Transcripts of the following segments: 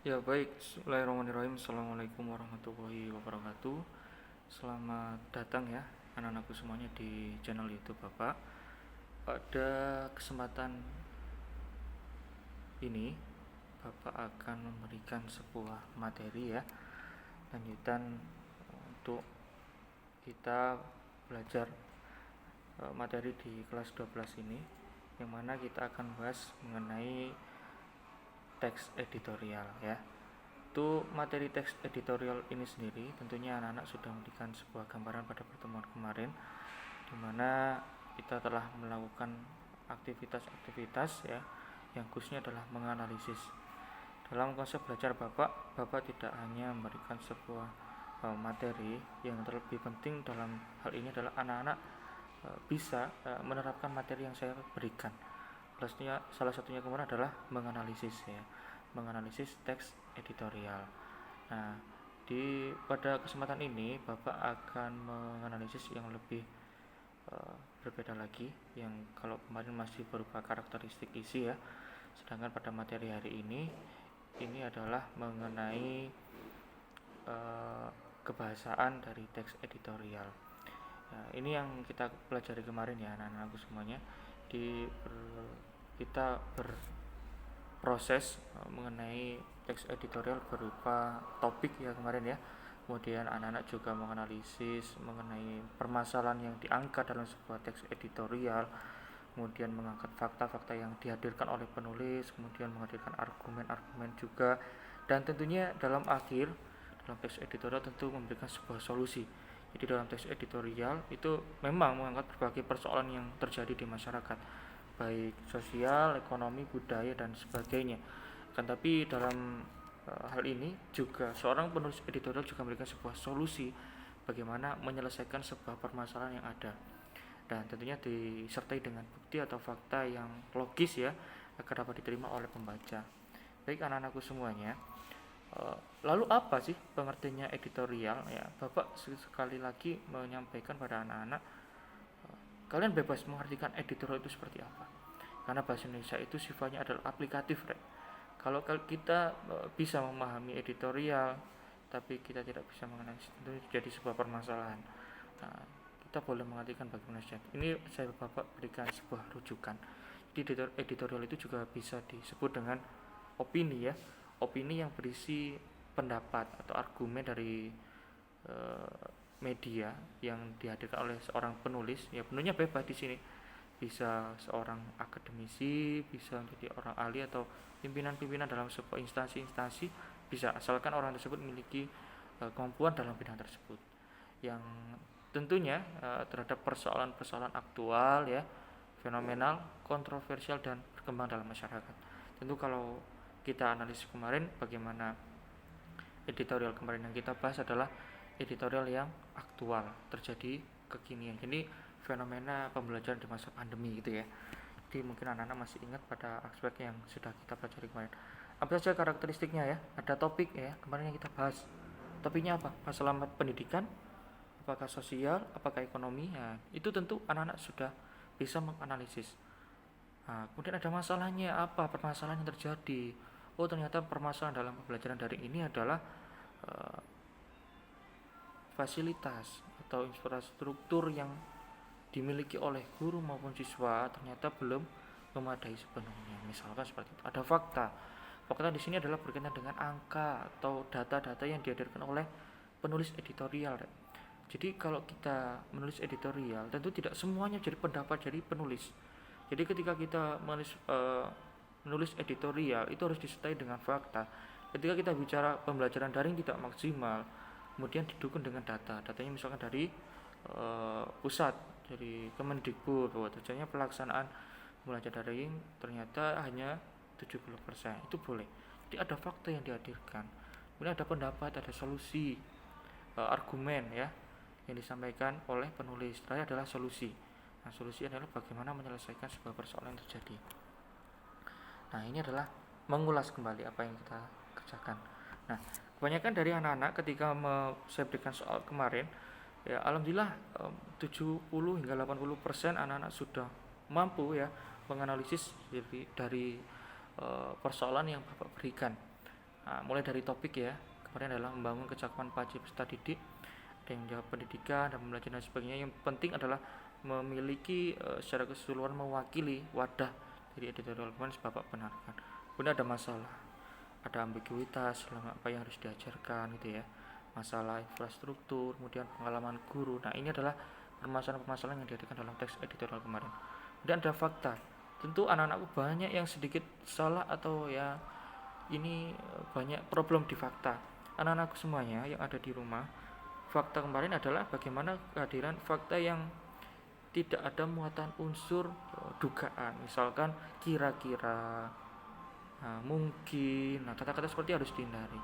Ya baik, Bismillahirrahmanirrahim. Assalamualaikum warahmatullahi wabarakatuh. Selamat datang ya anak-anakku semuanya di channel YouTube Bapak. Pada kesempatan ini Bapak akan memberikan sebuah materi ya, lanjutan untuk kita belajar materi di kelas 12 ini, yang mana kita akan bahas mengenai teks editorial ya. Untuk materi teks editorial ini sendiri tentunya anak-anak sudah memberikan sebuah gambaran pada pertemuan kemarin, di mana kita telah melakukan aktivitas-aktivitas ya, yang khususnya adalah menganalisis. Dalam konsep belajar Bapak tidak hanya memberikan sebuah materi, yang terlebih penting dalam hal ini adalah anak-anak bisa menerapkan materi yang saya berikan. Salah satunya kemarin adalah menganalisis ya, menganalisis teks editorial. Nah, pada kesempatan ini Bapak akan menganalisis yang lebih berbeda lagi, yang kalau kemarin masih berupa karakteristik isi ya, sedangkan pada materi hari ini adalah mengenai kebahasaan dari teks editorial. Nah, ini yang kita pelajari kemarin ya anak-anakku semuanya. Kita berproses mengenai teks editorial berupa topik ya kemarin ya. Kemudian anak-anak juga menganalisis mengenai permasalahan yang diangkat dalam sebuah teks editorial, kemudian mengangkat fakta-fakta yang dihadirkan oleh penulis, kemudian menghadirkan argumen-argumen juga, dan tentunya dalam teks editorial tentu memberikan sebuah solusi. Jadi dalam teks editorial itu memang mengangkat berbagai persoalan yang terjadi di masyarakat, baik sosial, ekonomi, budaya, dan sebagainya. Tapi dalam hal ini juga seorang penulis editorial juga memberikan sebuah solusi bagaimana menyelesaikan sebuah permasalahan yang ada, dan tentunya disertai dengan bukti atau fakta yang logis ya, agar dapat diterima oleh pembaca. Baik anak-anakku semuanya, lalu apa sih pengertiannya editorial ya? Bapak sekali lagi menyampaikan pada anak-anak, kalian bebas mengartikan editorial itu seperti apa, karena bahasa Indonesia itu sifatnya adalah aplikatif, Rek. Kalau kita bisa memahami editorial tapi kita tidak bisa menganalisis, itu jadi sebuah permasalahan. Nah, kita boleh mengartikan bagaimana saja. Ini saya Bapak berikan sebuah rujukan. Jadi editorial itu juga bisa disebut dengan opini ya, opini yang berisi pendapat atau argumen dari media yang dihadirkan oleh seorang penulis. Ya, penulisnya bebas di sini, bisa seorang akademisi, bisa menjadi orang ahli atau pimpinan-pimpinan dalam sebuah instansi-instansi, bisa, asalkan orang tersebut memiliki kemampuan dalam bidang tersebut, yang tentunya terhadap persoalan-persoalan aktual ya, fenomenal, kontroversial, dan berkembang dalam masyarakat. Tentu kalau kita analisis kemarin, bagaimana editorial kemarin yang kita bahas adalah editorial yang aktual, terjadi kekinian. Jadi fenomena pembelajaran di masa pandemi gitu ya. Jadi mungkin anak-anak masih ingat pada aspek yang sudah kita pelajari kemarin. Apa saja karakteristiknya ya? Ada topik ya, kemarin yang kita bahas. Topiknya apa? Masalah pendidikan, apakah sosial, apakah ekonomi? Nah, itu tentu anak-anak sudah bisa menganalisis. Nah, kemudian ada masalahnya, apa permasalahan yang terjadi? Oh, ternyata permasalahan dalam pembelajaran daring ini adalah fasilitas atau infrastruktur yang dimiliki oleh guru maupun siswa ternyata belum memadai sepenuhnya. Misalkan seperti itu. Ada fakta. Fakta di sini adalah berkaitan dengan angka atau data-data yang dihadirkan oleh penulis editorial. Jadi kalau kita menulis editorial, tentu tidak semuanya jadi pendapat jadi penulis. Jadi ketika kita menulis editorial, itu harus disertai dengan fakta. Ketika kita bicara pembelajaran daring tidak maksimal, kemudian didukung dengan data. Datanya misalkan dari pusat, dari Kemendikbud, bahwa tujuannya pelaksanaan belajar daring ternyata hanya 70%, itu boleh. Jadi ada fakta yang dihadirkan, kemudian ada pendapat, ada solusi, argumen ya yang disampaikan oleh penulis. Terakhir adalah solusi. Nah, solusi adalah bagaimana menyelesaikan sebuah persoalan yang terjadi. Nah, ini adalah mengulas kembali apa yang kita kerjakan. Nah, kebanyakan dari anak-anak ketika saya berikan soal kemarin, ya alhamdulillah 70 hingga 80% anak-anak sudah mampu ya menganalisis dari persoalan yang Bapak berikan. Mulai dari topik ya, kemarin adalah membangun kecakupan peserta didik, ada yang jawab pendidikan dan pembelajaran dan sebagainya. Yang penting adalah memiliki secara keseluruhan mewakili wadah dari editorial kemarin Bapak benarkan. Kemudian ada masalah, ada ambiguitas selama apa yang harus diajarkan gitu ya, masalah infrastruktur, kemudian pengalaman guru. Nah ini adalah permasalahan-permasalahan yang dihadirkan dalam teks editorial kemarin. Kemudian ada fakta, tentu anak-anakku banyak yang sedikit salah atau ya ini banyak problem di fakta. Anak-anakku semuanya yang ada di rumah, fakta kemarin adalah bagaimana kehadiran fakta yang tidak ada muatan unsur dugaan, misalkan kira-kira, mungkin. Nah kata-kata seperti harus dihindari.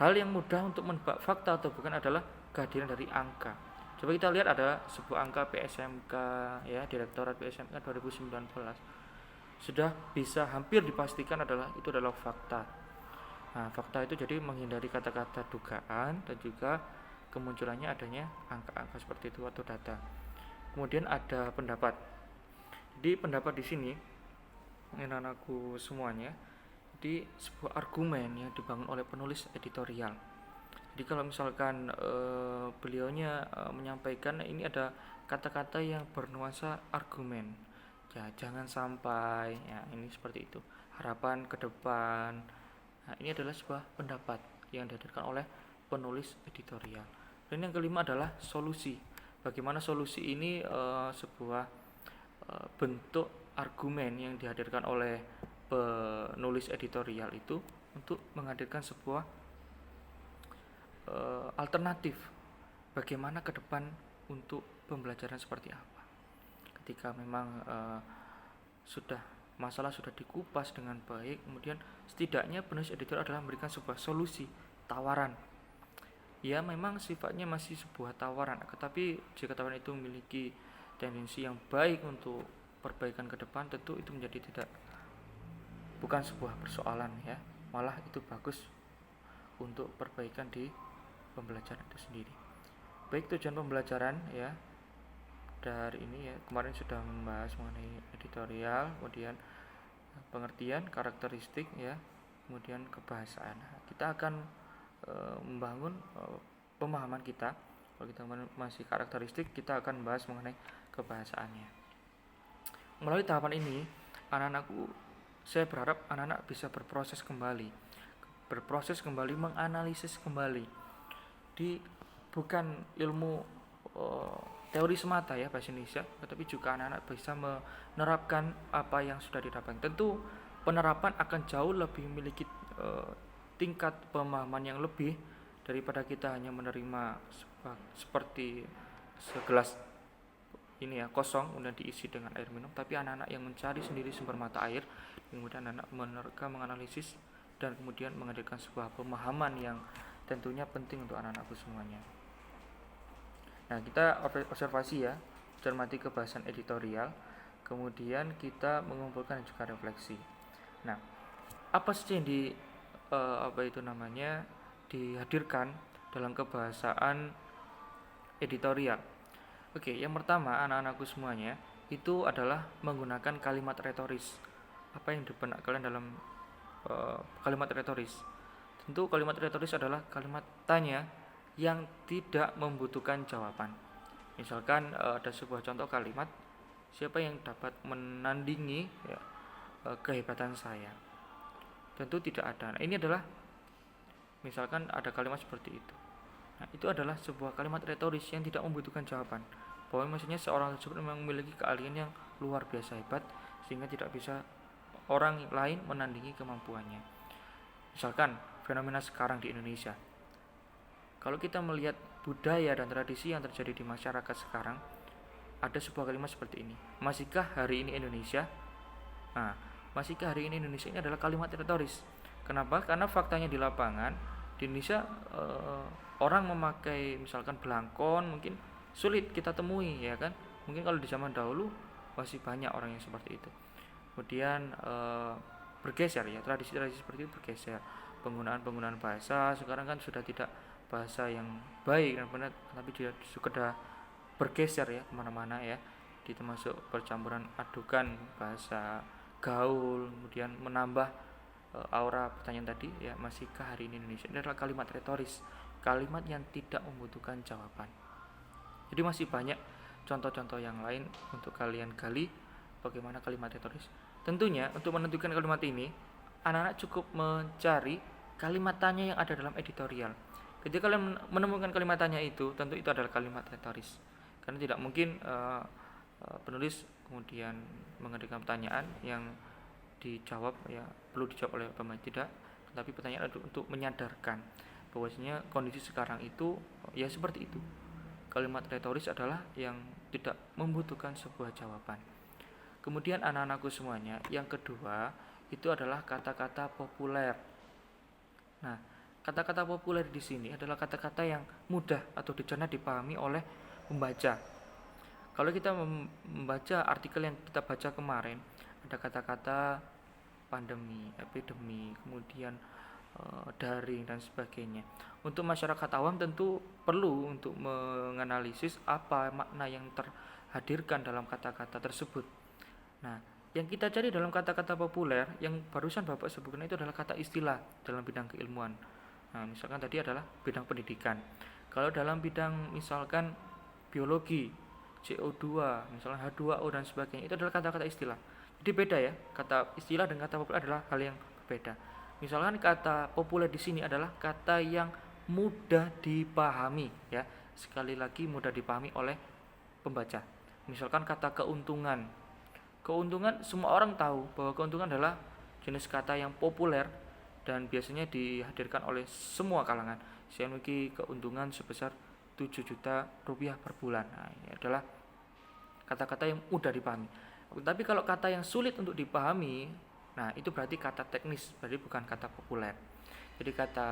Hal yang mudah untuk menebak fakta atau bukan adalah kehadiran dari angka. Coba kita lihat ada sebuah angka PSMK ya, Direktorat PSMK 2019 sudah bisa hampir dipastikan itu adalah fakta. Nah, fakta itu jadi menghindari kata-kata dugaan dan juga kemunculannya adanya angka-angka seperti itu atau data. Kemudian ada pendapat. Jadi pendapat di sini, anak-anakku semuanya, jadi sebuah argumen yang dibangun oleh penulis editorial. Jadi kalau misalkan beliaunya menyampaikan ini ada kata-kata yang bernuansa argumen. Ya, jangan sampai ya ini seperti itu. Harapan ke depan. Nah, ini adalah sebuah pendapat yang dihadirkan oleh penulis editorial. Dan yang kelima adalah solusi. Bagaimana solusi ini sebuah bentuk argumen yang dihadirkan oleh penulis editorial itu untuk menghadirkan sebuah alternatif bagaimana ke depan untuk pembelajaran seperti apa. Ketika memang masalah sudah dikupas dengan baik, kemudian setidaknya penulis editorial adalah memberikan sebuah solusi, tawaran. Ya memang sifatnya masih sebuah tawaran, tetapi jika tawaran itu memiliki tendensi yang baik untuk perbaikan ke depan, tentu itu menjadi bukan sebuah persoalan ya, malah itu bagus untuk perbaikan di pembelajaran itu sendiri. Baik, tujuan pembelajaran ya dari ini ya, kemarin sudah membahas mengenai editorial, kemudian pengertian, karakteristik ya, kemudian kebahasaan. Kita akan membangun pemahaman kita. Kalau kita masih karakteristik, kita akan membahas mengenai kebahasaannya. Melalui tahapan ini, saya berharap anak-anak bisa berproses kembali, menganalisis kembali. Bukan ilmu teori semata ya bahasa Indonesia, tetapi juga anak-anak bisa menerapkan apa yang sudah didapatkan. Tentu penerapan akan jauh lebih memiliki tingkat pemahaman yang lebih daripada kita hanya menerima seperti segelas ini ya kosong kemudian diisi dengan air minum, tapi anak-anak yang mencari sendiri sumber mata air, kemudian anak menerka, menganalisis, dan kemudian menghadirkan sebuah pemahaman yang tentunya penting untuk anak-anakku semuanya. Nah, kita observasi ya, cermati kebahasan editorial, kemudian kita mengumpulkan dan juga refleksi. Nah, apa saja yang dihadirkan dalam kebahasaan editorial? Oke, yang pertama anak-anakku semuanya itu adalah menggunakan kalimat retoris. Apa yang di benak kalian dalam kalimat retoris? Tentu kalimat retoris adalah kalimat tanya yang tidak membutuhkan jawaban. Misalkan ada sebuah contoh kalimat, siapa yang dapat menandingi ya, kehebatan saya? Tentu tidak ada. Nah, ini adalah misalkan ada kalimat seperti itu. Nah, itu adalah sebuah kalimat retoris yang tidak membutuhkan jawaban. Bahwa maksudnya seorang tersebut memang memiliki keahlian yang luar biasa hebat sehingga tidak bisa orang lain menandingi kemampuannya. Misalkan fenomena sekarang di Indonesia. Kalau kita melihat budaya dan tradisi yang terjadi di masyarakat sekarang, ada sebuah kalimat seperti ini. Masihkah hari ini Indonesia? Nah, masihkah hari ini Indonesia ini adalah kalimat retoris. Kenapa? Karena faktanya di lapangan di Indonesia orang memakai misalkan belangkon mungkin sulit kita temui ya kan. Mungkin kalau di zaman dahulu masih banyak orang yang seperti itu. Kemudian bergeser ya, tradisi-tradisi seperti itu bergeser. Penggunaan bahasa sekarang kan sudah tidak bahasa yang baik dan benar, tapi dia sudah bergeser ya kemana-mana ya, termasuk percampuran adukan bahasa gaul, kemudian menambah aura pertanyaan tadi ya, masihkah hari ini Indonesia, ini adalah kalimat retoris, kalimat yang tidak membutuhkan jawaban. Jadi masih banyak contoh-contoh yang lain untuk kalian gali bagaimana kalimat retoris. Tentunya untuk menentukan kalimat ini, anak-anak cukup mencari kalimat tanya yang ada dalam editorial. Ketika kalian menemukan kalimat tanya itu, tentu itu adalah kalimat retoris. Karena tidak mungkin penulis kemudian mengajukan pertanyaan yang dijawab ya perlu dijawab oleh pemain, tidak, tetapi pertanyaan untuk menyadarkan bahwasanya kondisi sekarang itu ya seperti itu. Kalimat retoris adalah yang tidak membutuhkan sebuah jawaban. Kemudian anak-anakku semuanya, yang kedua itu adalah kata-kata populer. Nah, kata-kata populer di sini adalah kata-kata yang mudah atau dicerna dipahami oleh pembaca. Kalau kita membaca artikel yang kita baca kemarin, ada kata-kata pandemi, epidemi, kemudian daring dan sebagainya. Untuk masyarakat awam tentu perlu untuk menganalisis apa makna yang terhadirkan dalam kata-kata tersebut. Nah, yang kita cari dalam kata-kata populer yang barusan Bapak sebutkan itu adalah kata istilah dalam bidang keilmuan. Nah, misalkan tadi adalah bidang pendidikan. Kalau dalam bidang misalkan biologi, CO2, misalnya H2O dan sebagainya, itu adalah kata-kata istilah. Jadi beda ya, kata istilah dan kata populer adalah hal yang berbeda. Misalkan kata populer di sini adalah kata yang mudah dipahami ya. Sekali lagi mudah dipahami oleh pembaca. Misalkan kata keuntungan. Keuntungan semua orang tahu bahwa keuntungan adalah jenis kata yang populer dan biasanya dihadirkan oleh semua kalangan. Saya memiliki keuntungan sebesar 7 juta rupiah per bulan. Nah, ini adalah kata-kata yang mudah dipahami. Tapi kalau kata yang sulit untuk dipahami, nah itu berarti kata teknis, berarti bukan kata populer. Jadi kata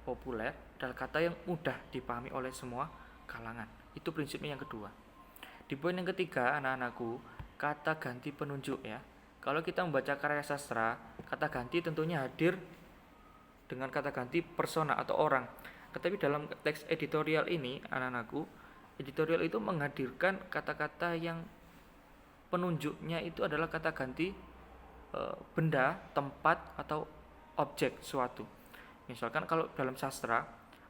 populer adalah kata yang mudah dipahami oleh semua kalangan. Itu prinsipnya yang kedua. Di poin yang ketiga, anak-anakku, kata ganti penunjuk ya. Kalau kita membaca karya sastra, kata ganti tentunya hadir dengan kata ganti persona atau orang. Tetapi dalam teks editorial ini, anak-anakku, editorial itu menghadirkan kata-kata yang penunjuknya itu adalah kata ganti benda, tempat, atau objek suatu. Misalkan kalau dalam sastra,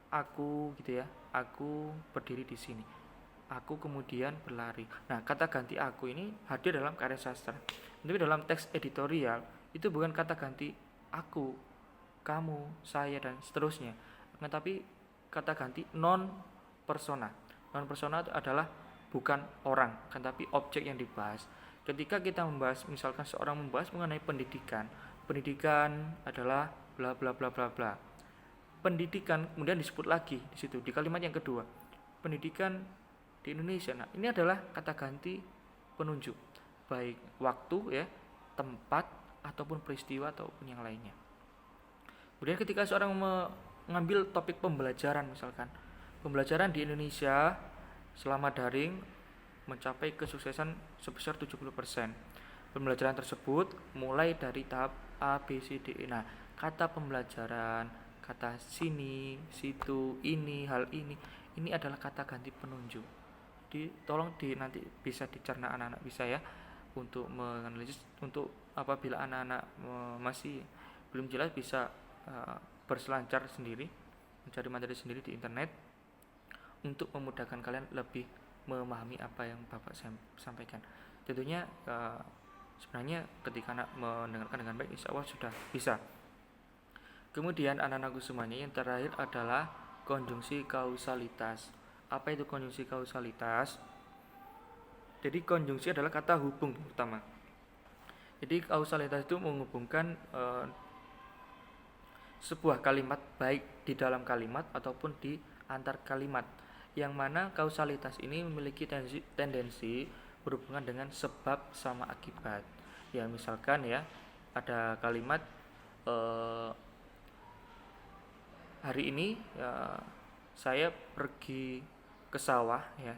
aku gitu ya, aku berdiri di sini, aku kemudian berlari. Nah, kata ganti aku ini hadir dalam karya sastra. Tapi dalam teks editorial itu bukan kata ganti aku, kamu, saya, dan seterusnya. Tetapi kata ganti non persona. Non persona itu adalah bukan orang, tetapi objek yang dibahas. Ketika kita membahas, misalkan seorang membahas mengenai pendidikan, pendidikan adalah bla bla bla bla bla. Pendidikan kemudian disebut lagi di situ di kalimat yang kedua. Pendidikan di Indonesia. Nah, ini adalah kata ganti penunjuk, baik waktu ya, tempat ataupun peristiwa ataupun yang lainnya. Kemudian ketika seorang mengambil topik pembelajaran, misalkan pembelajaran di Indonesia selama daring mencapai kesuksesan sebesar 70%. Pembelajaran tersebut mulai dari tahap A, B, C, D, E. Nah, kata pembelajaran, kata sini, situ, ini, hal ini adalah kata ganti penunjuk. Jadi tolong nanti bisa dicerna anak-anak bisa ya untuk menganalisis, untuk apabila anak-anak masih belum jelas bisa berselancar sendiri, mencari materi sendiri di internet untuk memudahkan kalian lebih memahami apa yang Bapak sampaikan. Tentunya sebenarnya ketika anak mendengarkan dengan baik, insya Allah sudah bisa. Kemudian anak-anakku semuanya, yang terakhir adalah konjungsi kausalitas. Apa itu konjungsi kausalitas? Jadi konjungsi adalah kata hubung pertama. Jadi kausalitas itu menghubungkan sebuah kalimat baik di dalam kalimat ataupun di antar kalimat, yang mana kausalitas ini memiliki tendensi berhubungan dengan sebab sama akibat. Ya misalkan ya ada kalimat hari ini ya, saya pergi ke sawah ya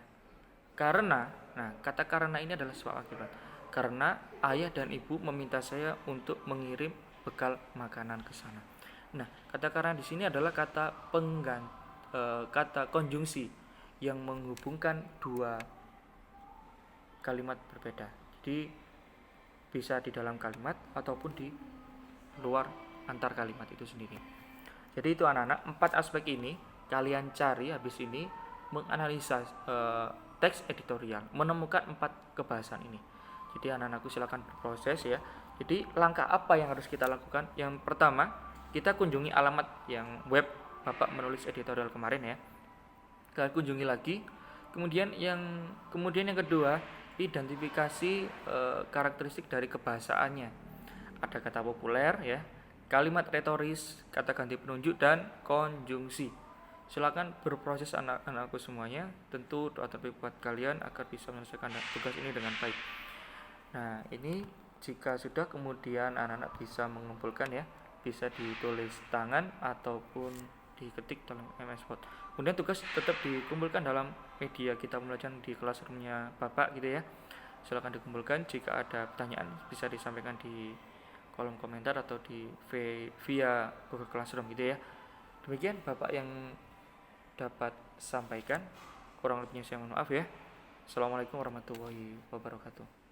karena, nah kata karena ini adalah sebab akibat. Karena ayah dan ibu meminta saya untuk mengirim bekal makanan ke sana. Nah, kata karena di sini adalah kata kata konjungsi yang menghubungkan dua kalimat berbeda. Jadi bisa di dalam kalimat ataupun di luar antar kalimat itu sendiri. Jadi itu anak-anak, 4 aspek ini kalian cari habis ini, menganalisa teks editorial, menemukan 4 kebahasan ini. Jadi anak-anakku silakan berproses ya. Jadi langkah apa yang harus kita lakukan? Yang pertama, kita kunjungi alamat yang web Bapak menulis editorial kemarin ya. Kita kunjungi lagi. Kemudian yang kedua, identifikasi karakteristik dari kebahasaannya. Ada kata populer ya, kalimat retoris, kata ganti penunjuk, dan konjungsi. Silakan berproses anak-anakku semuanya. Tentu doa terbaik buat kalian agar bisa menyelesaikan tugas ini dengan baik. Nah, ini jika sudah, kemudian anak-anak bisa mengumpulkan ya, bisa ditulis tangan ataupun diketik dalam MS Word. Kemudian tugas tetap dikumpulkan dalam media kita pembelajaran di classroom-nya Bapak gitu ya. Silakan dikumpulkan. Jika ada pertanyaan bisa disampaikan di kolom komentar atau via Google Classroom gitu ya. Demikian Bapak yang dapat sampaikan. Kurang lebihnya saya mohon maaf ya. Assalamualaikum warahmatullahi wabarakatuh.